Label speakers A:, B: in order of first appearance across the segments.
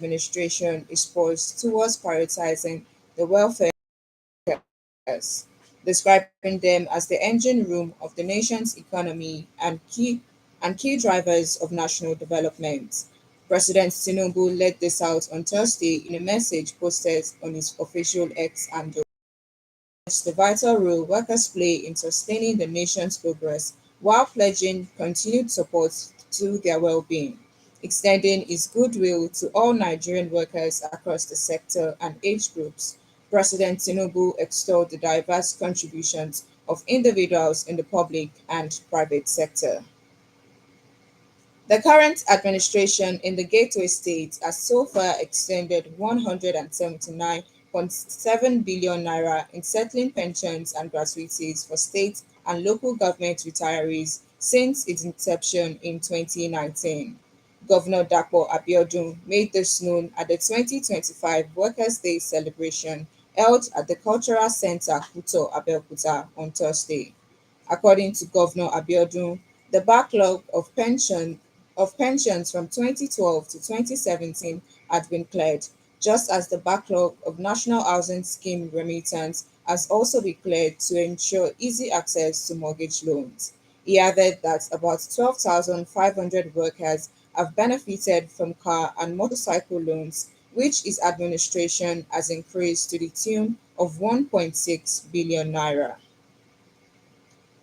A: administration is poised towards prioritizing the welfare of workers, describing them as the engine room of the nation's economy and key drivers of national development. President Tinubu laid this out on Thursday in a message posted on his official X handle. The vital role workers play in sustaining the nation's progress while pledging continued support to their well-being, extending his goodwill to all Nigerian workers across the sector and age groups. President Tinubu extolled the diverse contributions of individuals in the public and private sector. The current administration in the Gateway State has so far extended 179.7 billion naira in settling pensions and gratuities for state and local government retirees since its inception in 2019. Governor Dapo Abiodun made this known at the 2025 Workers' Day celebration held at the Cultural Center Kuto Abeokuta on Thursday. According to Governor Abiodun, the backlog of pensions from 2012 to 2017 had been cleared, just as the backlog of National Housing Scheme remittance has also been cleared to ensure easy access to mortgage loans. He added that about 12,500 workers have benefited from car and motorcycle loans, which his administration has increased to the tune of 1.6 billion naira.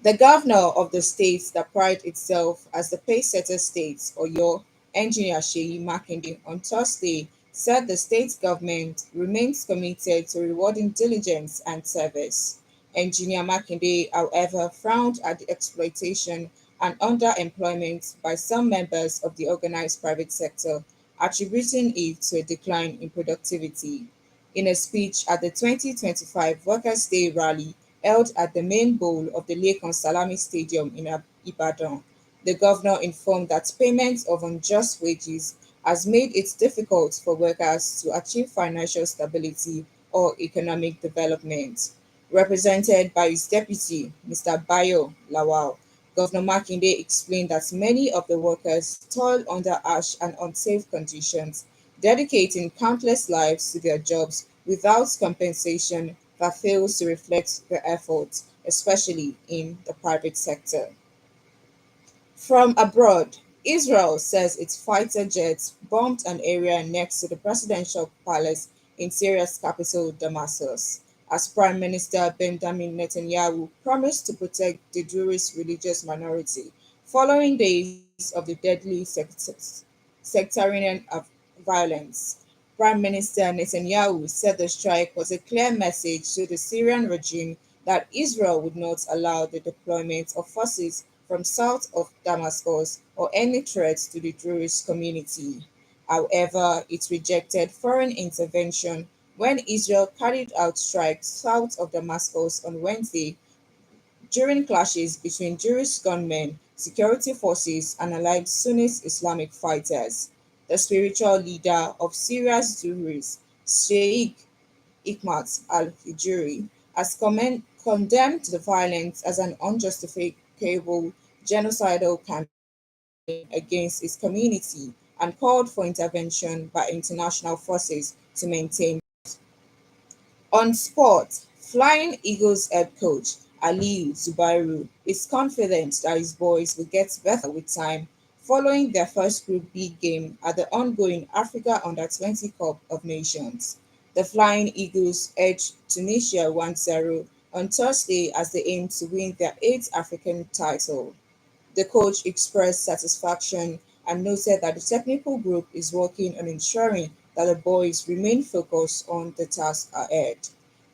A: The governor of the state that prides itself as the pace-setter state, Oyo, Engineer Sheyi Makinde, on Thursday said the state government remains committed to rewarding diligence and service. Engineer Makinde, however, frowned at the exploitation and underemployment by some members of the organized private sector, attributing it to a decline in productivity. In a speech at the 2025 Workers' Day rally held at the main bowl of the Lekan Salami Stadium in Ibadan, the governor informed that payment of unjust wages has made it difficult for workers to achieve financial stability or economic development. Represented by his deputy, Mr. Bayo Lawal, Governor Makinde explained that many of the workers toil under harsh and unsafe conditions, dedicating countless lives to their jobs without compensation that fails to reflect their efforts, especially in the private sector. From abroad, Israel says its fighter jets bombed an area next to the presidential palace in Syria's capital, Damascus, as Prime Minister Benjamin Netanyahu promised to protect the Jewish religious minority following days of the deadly sectarian violence. Prime Minister Netanyahu said the strike was a clear message to the Syrian regime that Israel would not allow the deployment of forces from south of Damascus or any threat to the Jewish community. However, it rejected foreign intervention when Israel carried out strikes south of Damascus on Wednesday during clashes between Jewish gunmen, security forces, and allied Sunni Islamic fighters. The spiritual leader of Syria's Druze, Sheikh Hikmat al-Hijri, has condemned the violence as an unjustifiable genocidal campaign against its community and called for intervention by international forces to maintain. On sport, Flying Eagles head coach Aliyu Zubairu is confident that his boys will get better with time following their first Group B game at the ongoing Africa Under-20 Cup of Nations. The Flying Eagles edged Tunisia 1-0 on Thursday as they aim to win their eighth African title. The coach expressed satisfaction and noted that the technical group is working on ensuring that the boys remain focused on the task ahead.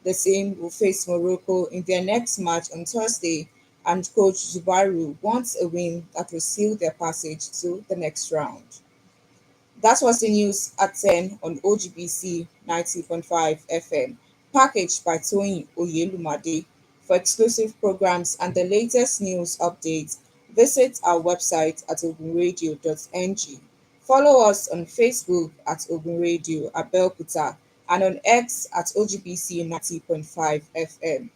A: The team will face Morocco in their next match on Thursday, and coach Zubairu wants a win that will seal their passage to the next round. That was the news at 10 on OGBC 90.5 FM, packaged by Tony Oyelumade. For exclusive programs and the latest news updates, visit our website at ogunradio.ng. Follow us on Facebook at Ogun Radio Abelkuta and on X at OGBC 90.5 FM.